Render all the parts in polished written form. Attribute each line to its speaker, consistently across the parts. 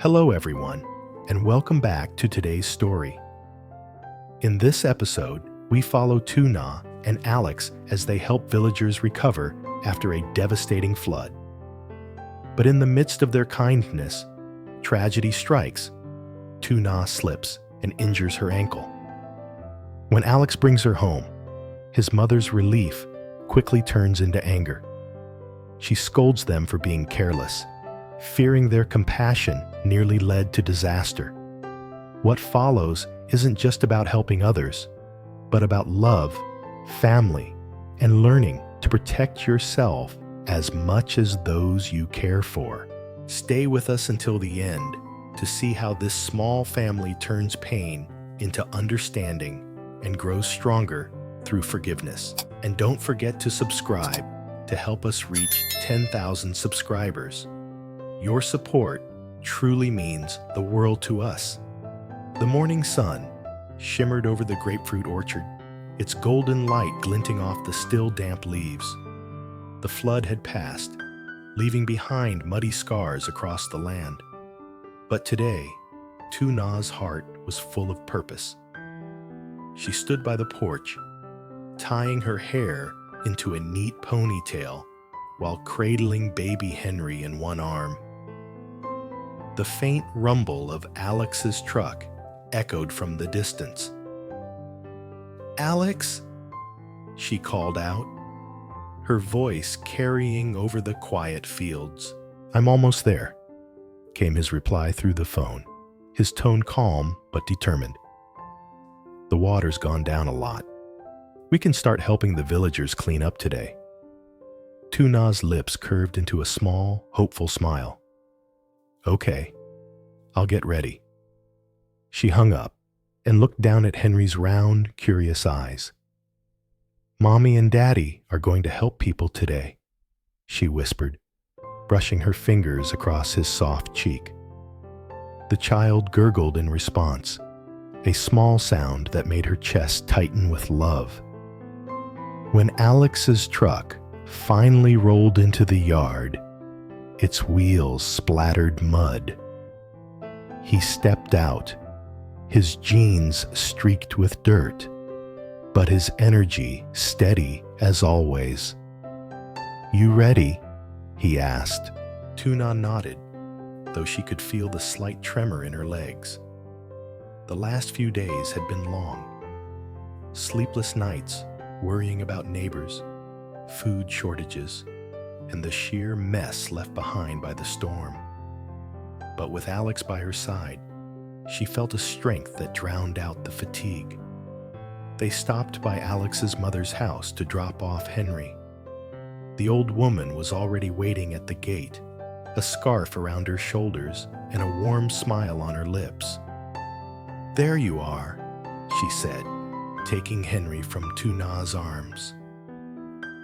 Speaker 1: Hello, everyone, and welcome back to today's story. In this episode, we follow Tuna and Alex as they help villagers recover after a devastating flood. But in the midst of their kindness, tragedy strikes. Tuna slips and injures her ankle. When Alex brings her home, his mother's relief quickly turns into anger. She scolds them for being careless, fearing their compassion nearly led to disaster. What follows isn't just about helping others, but about love, family, and learning to protect yourself as much as those you care for. Stay with us until the end to see how this small family turns pain into understanding and grows stronger through forgiveness. And don't forget to subscribe to help us reach 10,000 subscribers. Your support truly means the world to us. The morning sun shimmered over the grapefruit orchard, its golden light glinting off the still damp leaves. The flood had passed, leaving behind muddy scars across the land. But today, Tuna's heart was full of purpose. She stood by the porch, tying her hair into a neat ponytail while cradling baby Henry in one arm. The faint rumble of Alex's truck echoed from the distance. "Alex," she called out, her voice carrying over the quiet fields. "I'm almost there," came his reply through the phone, his tone calm but determined. "The water's gone down a lot. We can start helping the villagers clean up today." Tuna's lips curved into a small, hopeful smile. "Okay, I'll get ready." She hung up and looked down at Henry's round, curious eyes. "Mommy and Daddy are going to help people today," she whispered, brushing her fingers across his soft cheek. The child gurgled in response, a small sound that made her chest tighten with love. When Alex's truck finally rolled into the yard, its wheels splattered mud. He stepped out, his jeans streaked with dirt, but his energy steady as always. "You ready?" he asked. Tuna nodded, though she could feel the slight tremor in her legs. The last few days had been long. Sleepless nights, worrying about neighbors, food shortages, and the sheer mess left behind by the storm. But with Alex by her side, she felt a strength that drowned out the fatigue. They stopped by Alex's mother's house to drop off Henry. The old woman was already waiting at the gate, a scarf around her shoulders and a warm smile on her lips. "There you are," she said, taking Henry from Tuna's arms.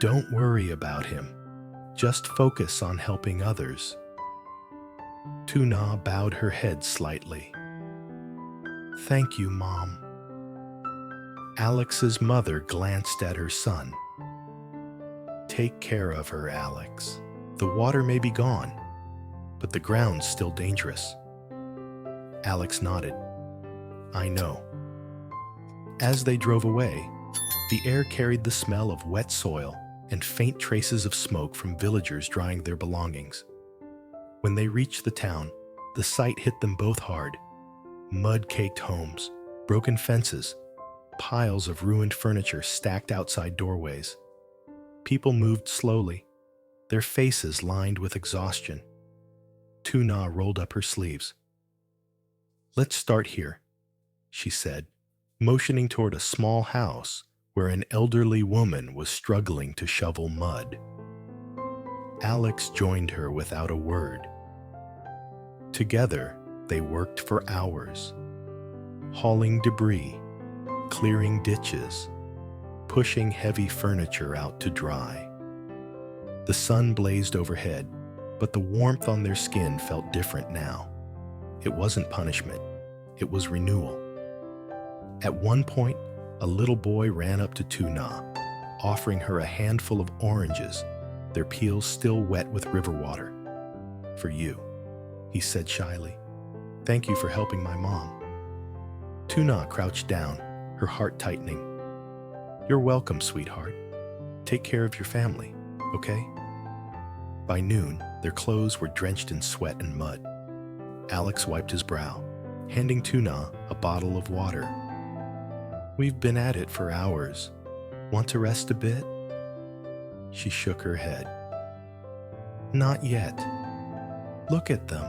Speaker 1: "Don't worry about him. Just focus on helping others." Tuna bowed her head slightly. "Thank you, Mom." Alex's mother glanced at her son. "Take care of her, Alex. The water may be gone, but the ground's still dangerous." Alex nodded. "I know." As they drove away, the air carried the smell of wet soil and faint traces of smoke from villagers drying their belongings. When they reached the town, the sight hit them both hard. Mud-caked homes, broken fences, piles of ruined furniture stacked outside doorways. People moved slowly, their faces lined with exhaustion. Tuna rolled up her sleeves. "Let's start here," she said, motioning toward a small house where an elderly woman was struggling to shovel mud. Alex joined her without a word. Together, they worked for hours, hauling debris, clearing ditches, pushing heavy furniture out to dry. The sun blazed overhead, but the warmth on their skin felt different now. It wasn't punishment, it was renewal. At one point, a little boy ran up to Tuna, offering her a handful of oranges, their peels still wet with river water. "For you," he said shyly. Thank you for helping my mom. Tuna crouched down, her heart tightening. You're welcome, sweetheart. Take care of your family, okay? By noon, their clothes were drenched in sweat and mud. Alex wiped his brow, handing Tuna a bottle of water. We've been at it for hours. Want to rest a bit? She shook her head. Not yet. Look at them,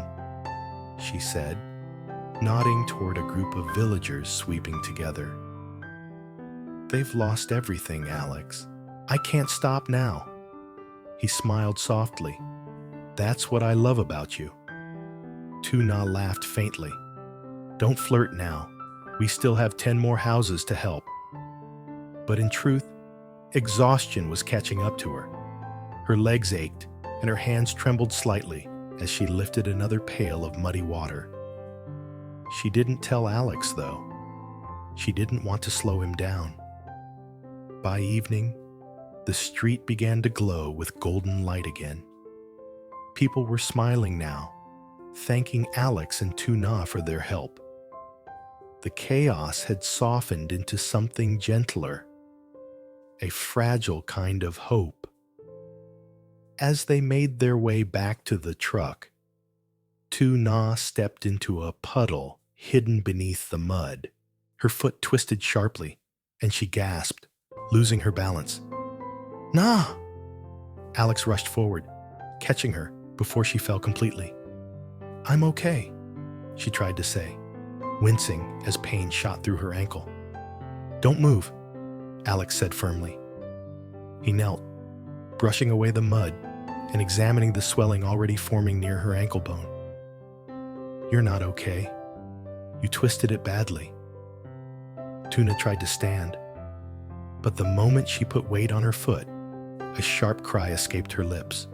Speaker 1: she said, nodding toward a group of villagers sweeping together. They've lost everything, Alex. I can't stop now. He smiled softly. That's what I love about you. Tuna laughed faintly. Don't flirt now. We still have 10 more houses to help. But in truth, exhaustion was catching up to her. Her legs ached, and her hands trembled slightly as she lifted another pail of muddy water. She didn't tell Alex, though. She didn't want to slow him down. By evening, the street began to glow with golden light again. People were smiling now, thanking Alex and Tuna for their help. The chaos had softened into something gentler, a fragile kind of hope. As they made their way back to the truck, Tuna stepped into a puddle hidden beneath the mud. Her foot twisted sharply, and she gasped, losing her balance. Nah! Alex rushed forward, catching her before she fell completely. I'm okay, she tried to say, wincing as pain shot through her ankle. Don't move, Alex said firmly. He knelt, brushing away the mud and examining the swelling already forming near her ankle bone. You're not okay. You twisted it badly. Tuna tried to stand, but the moment she put weight on her foot, a sharp cry escaped her lips.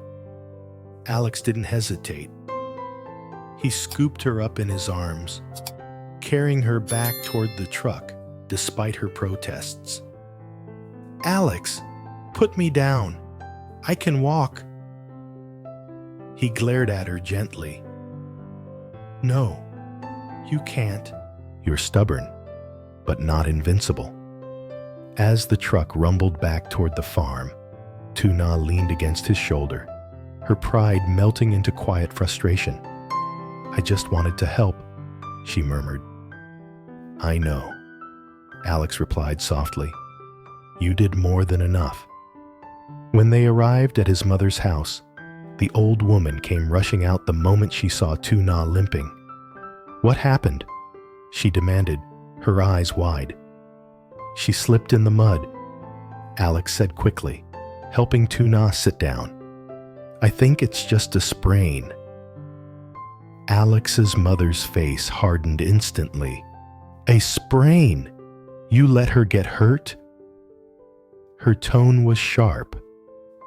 Speaker 1: Alex didn't hesitate. He scooped her up in his arms, carrying her back toward the truck despite her protests. Alex, put me down. I can walk. He glared at her gently. No, you can't. You're stubborn, but not invincible. As the truck rumbled back toward the farm, Tuna leaned against his shoulder, her pride melting into quiet frustration. I just wanted to help, she murmured. I know, Alex replied softly. You did more than enough. When they arrived at his mother's house, the old woman came rushing out the moment she saw Tuna limping. What happened? She demanded, her eyes wide. She slipped in the mud, Alex said quickly, helping Tuna sit down. I think it's just a sprain. Alex's mother's face hardened instantly. A sprain? You let her get hurt? Her tone was sharp,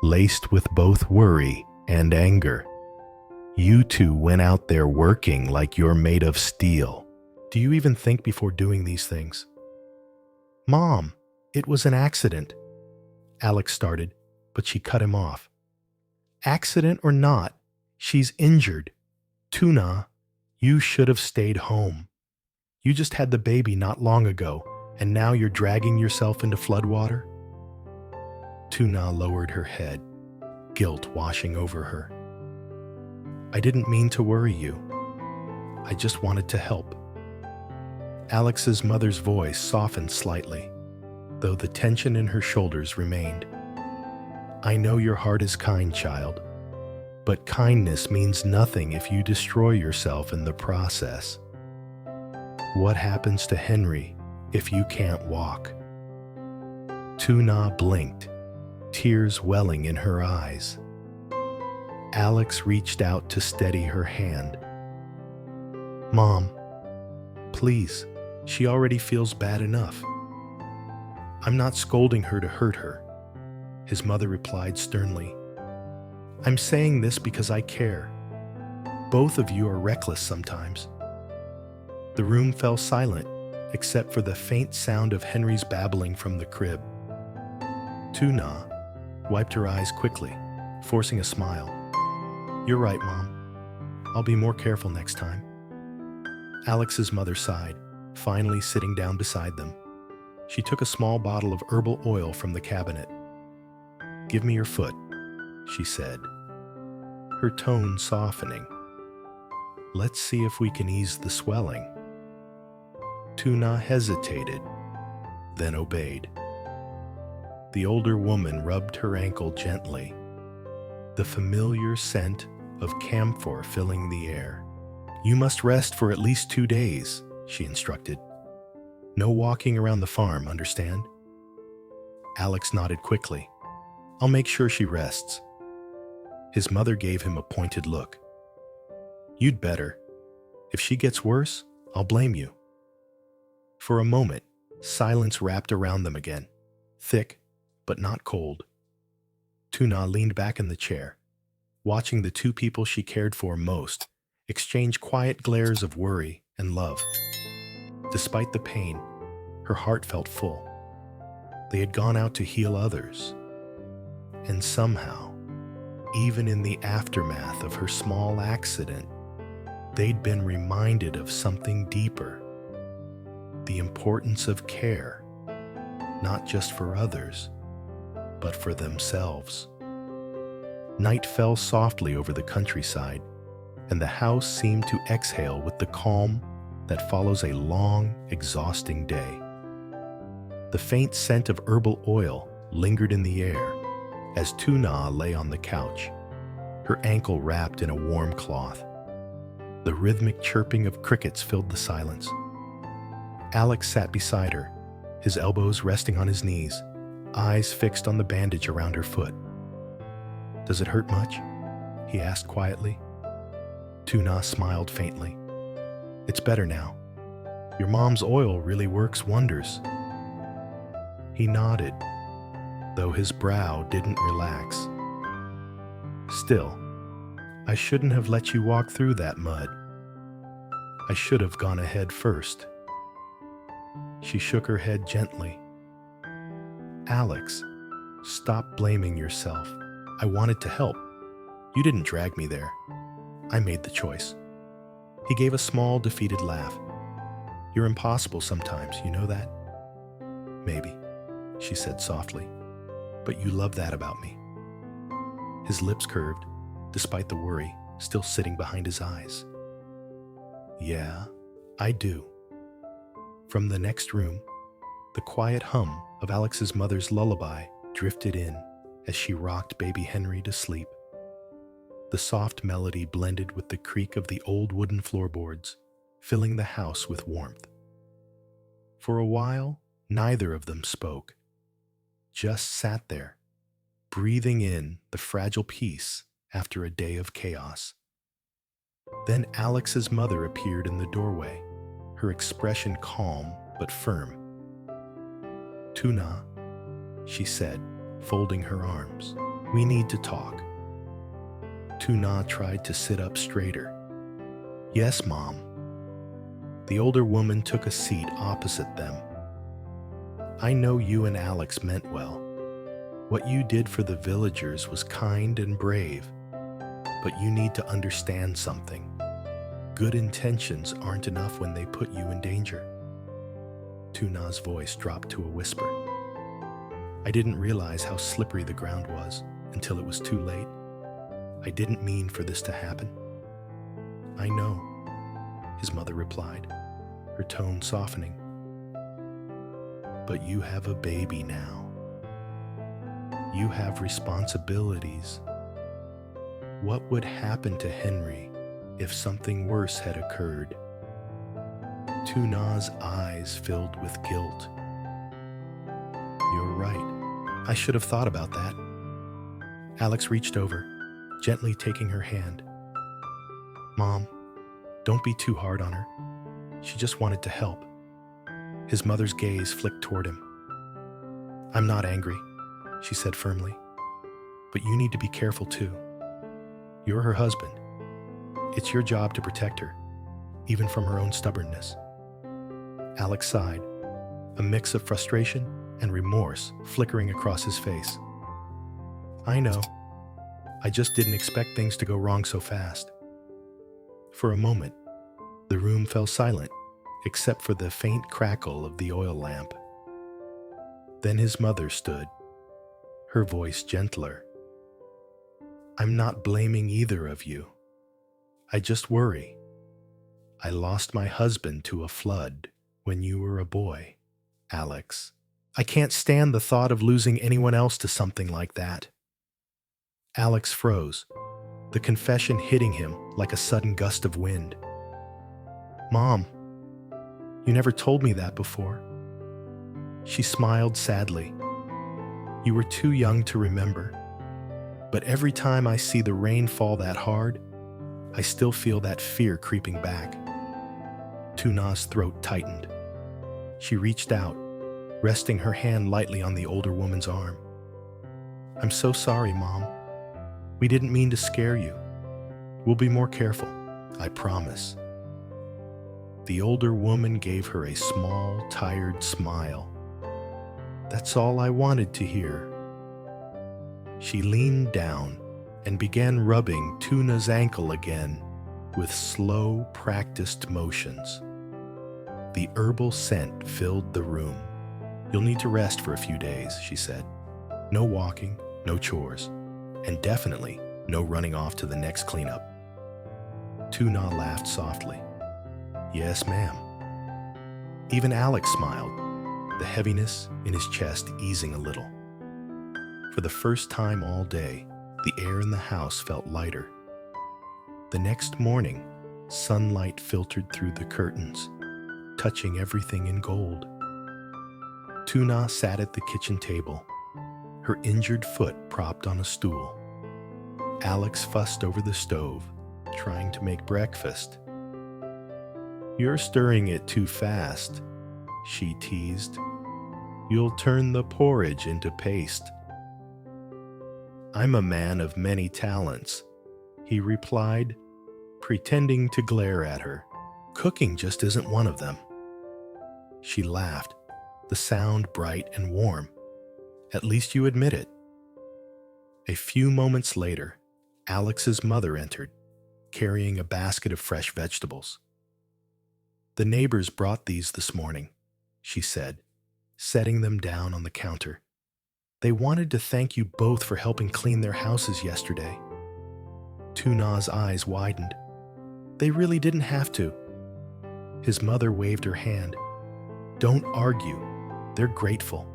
Speaker 1: laced with both worry and anger. You two went out there working like you're made of steel. Do you even think before doing these things? Mom, it was an accident. Alex started, but she cut him off. Accident or not, she's injured. Tuna, you should have stayed home. You just had the baby not long ago, and now you're dragging yourself into floodwater? Tuna lowered her head, guilt washing over her. I didn't mean to worry you. I just wanted to help. Alex's mother's voice softened slightly, though the tension in her shoulders remained. I know your heart is kind, child, but kindness means nothing if you destroy yourself in the process. What happens to Henry if you can't walk? Tuna blinked, tears welling in her eyes. Alex reached out to steady her hand. Mom, please, she already feels bad enough. I'm not scolding her to hurt her, his mother replied sternly. I'm saying this because I care. Both of you are reckless sometimes. The room fell silent, except for the faint sound of Henry's babbling from the crib. Tuna wiped her eyes quickly, forcing a smile. You're right, Mom. I'll be more careful next time. Alex's mother sighed, finally sitting down beside them. She took a small bottle of herbal oil from the cabinet. "Give me your foot," she said, her tone softening. "Let's see if we can ease the swelling." Tuna hesitated, then obeyed. The older woman rubbed her ankle gently, the familiar scent of camphor filling the air. "You must rest for at least 2 days," she instructed. "No walking around the farm, understand?" Alex nodded quickly. "I'll make sure she rests." His mother gave him a pointed look. "You'd better. If she gets worse, I'll blame you." For a moment, silence wrapped around them again, thick but not cold. Tuna leaned back in the chair, watching the two people she cared for most exchange quiet glares of worry and love. Despite the pain, her heart felt full. They had gone out to heal others. And somehow, even in the aftermath of her small accident, they'd been reminded of something deeper: the importance of care, not just for others, but for themselves. Night fell softly over the countryside, and the house seemed to exhale with the calm that follows a long, exhausting day. The faint scent of herbal oil lingered in the air as Tuna lay on the couch, her ankle wrapped in a warm cloth. The rhythmic chirping of crickets filled the silence. Alex sat beside her, his elbows resting on his knees, eyes fixed on the bandage around her foot. "Does it hurt much?" he asked quietly. Tuna smiled faintly. "It's better now. Your mom's oil really works wonders." He nodded, though his brow didn't relax. "Still, I shouldn't have let you walk through that mud. I should have gone ahead first." She shook her head gently. "Alex, stop blaming yourself. I wanted to help. You didn't drag me there. I made the choice." He gave a small, defeated laugh. "You're impossible sometimes, you know that?" "Maybe," she said softly, "but you love that about me." His lips curved, despite the worry still sitting behind his eyes. "Yeah, I do." From the next room, the quiet hum of Alex's mother's lullaby drifted in as she rocked baby Henry to sleep. The soft melody blended with the creak of the old wooden floorboards, filling the house with warmth. For a while, neither of them spoke, just sat there, breathing in the fragile peace after a day of chaos. Then Alex's mother appeared in the doorway, her expression calm but firm. "Tuna," she said, folding her arms, "we need to talk." Tuna tried to sit up straighter. "Yes, Mom." The older woman took a seat opposite them. "I know you and Alex meant well. What you did for the villagers was kind and brave, but you need to understand something. Good intentions aren't enough when they put you in danger." Tuna's voice dropped to a whisper. "I didn't realize how slippery the ground was until it was too late. I didn't mean for this to happen." "I know," his mother replied, her tone softening. "But you have a baby now. You have responsibilities. What would happen to Henry if something worse had occurred?" Tuna's eyes filled with guilt. "You're right. I should have thought about that." Alex reached over, gently taking her hand. "Mom, don't be too hard on her. She just wanted to help." His mother's gaze flicked toward him. "I'm not angry," she said firmly, "but you need to be careful too. You're her husband. It's your job to protect her, even from her own stubbornness." Alex sighed, a mix of frustration and remorse flickering across his face. "I know. I just didn't expect things to go wrong so fast." For a moment, The room fell silent, except for the faint crackle of the oil lamp. Then his mother stood, her voice gentler. "I'm not blaming either of you. I just worry. I lost my husband to a flood when you were a boy, Alex. I can't stand the thought of losing anyone else to something like that." Alex froze, the confession hitting him like a sudden gust of wind. "Mom, you never told me that before." She smiled sadly. "You were too young to remember. But every time I see the rain fall that hard, I still feel that fear creeping back." Tuna's throat tightened. She reached out, resting her hand lightly on the older woman's arm. "I'm so sorry, Mom. We didn't mean to scare you. We'll be more careful, I promise." The older woman gave her a small, tired smile. "That's all I wanted to hear." She leaned down and began rubbing Tuna's ankle again with slow, practiced motions. The herbal scent filled the room. "You'll need to rest for a few days," she said. "No walking, no chores, and definitely no running off to the next cleanup." Tuna laughed softly. "Yes, ma'am." Even Alex smiled, the heaviness in his chest easing a little. For the first time all day, the air in the house felt lighter. The next morning, sunlight filtered through the curtains, touching everything in gold. Tuna sat at the kitchen table, her injured foot propped on a stool. Alex fussed over the stove, trying to make breakfast. "You're stirring it too fast," she teased. "You'll turn the porridge into paste." "I'm a man of many talents," he replied, pretending to glare at her. "Cooking just isn't one of them." She laughed, the sound bright and warm. "At least you admit it." A few moments later, Alex's mother entered, carrying a basket of fresh vegetables. "The neighbors brought these this morning," she said, setting them down on the counter. "They wanted to thank you both for helping clean their houses yesterday." Tuna's eyes widened. "They really didn't have to." His mother waved her hand. "Don't argue. They're grateful."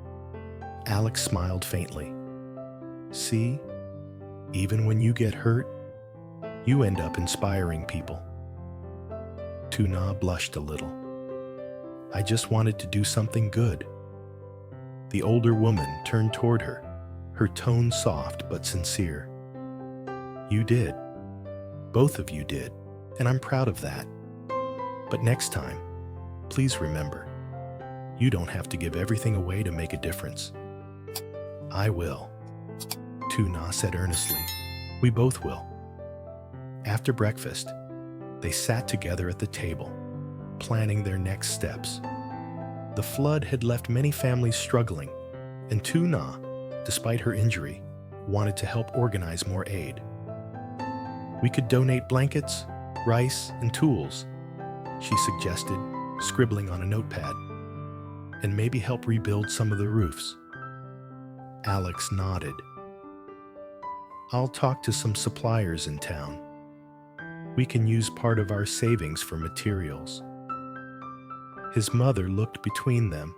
Speaker 1: Alex smiled faintly. "See? Even when you get hurt, you end up inspiring people." Tuna blushed a little. "I just wanted to do something good." The older woman turned toward her, her tone soft but sincere. "You did. Both of you did, and I'm proud of that. But next time, please remember, you don't have to give everything away to make a difference." "I will," Tuna said earnestly. "We both will." After breakfast, they sat together at the table, planning their next steps. The flood had left many families struggling, and Tuna, despite her injury, wanted to help organize more aid. "We could donate blankets, rice, and tools," she suggested, scribbling on a notepad, "and maybe help rebuild some of the roofs." Alex nodded. "I'll talk to some suppliers in town. We can use part of our savings for materials." His mother looked between them,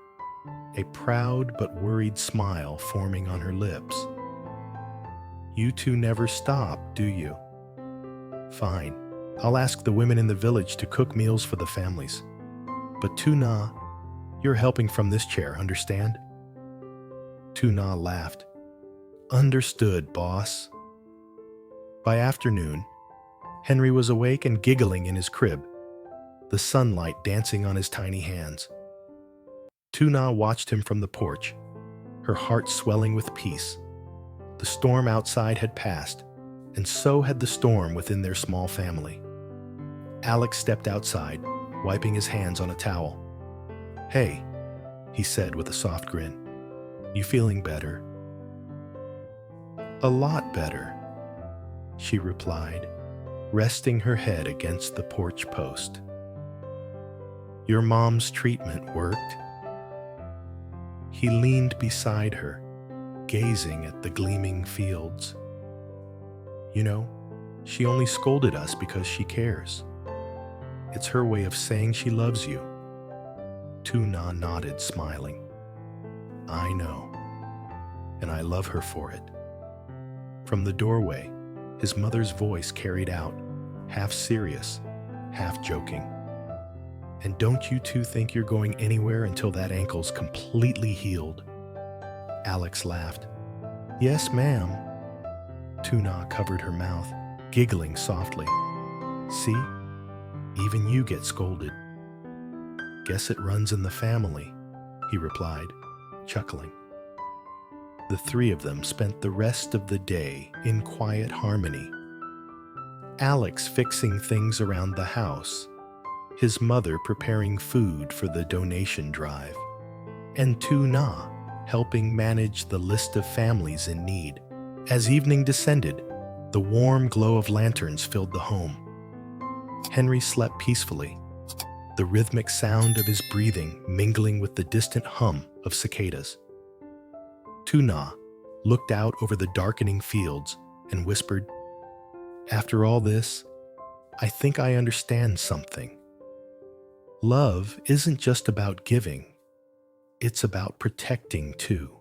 Speaker 1: a proud but worried smile forming on her lips. "You two never stop, do you?" "Fine. I'll ask the women in the village to cook meals for the families. But Tuna, you're helping from this chair, understand?" Tuna laughed. "Understood, boss." By afternoon, Henry was awake and giggling in his crib, the sunlight dancing on his tiny hands. Tuna watched him from the porch, her heart swelling with peace. The storm outside had passed, and so had the storm within their small family. Alex stepped outside, wiping his hands on a towel. "Hey," he said with a soft grin. "You feeling better?" "A lot better," she replied, resting her head against the porch post. Your mom's treatment worked. He leaned beside her, gazing at the gleaming fields. You know, she only scolded us because she cares. It's her way of saying she loves you. Tuna nodded, smiling. I know, and I love her for it. From the doorway, his mother's voice carried out, half serious, half joking. And don't you two think you're going anywhere until that ankle's completely healed? Alex laughed. Yes, ma'am. Tuna covered her mouth, giggling softly. See? Even you get scolded. Guess it runs in the family, he replied, chuckling. The three of them spent the rest of the day in quiet harmony. Alex fixing things around the house, his mother preparing food for the donation drive, and Tuna helping manage the list of families in need. As evening descended, the warm glow of lanterns filled the home. Henry slept peacefully, the rhythmic sound of his breathing mingling with the distant hum of cicadas. Tuna looked out over the darkening fields and whispered, After all this, I think I understand something. Love isn't just about giving, it's about protecting too.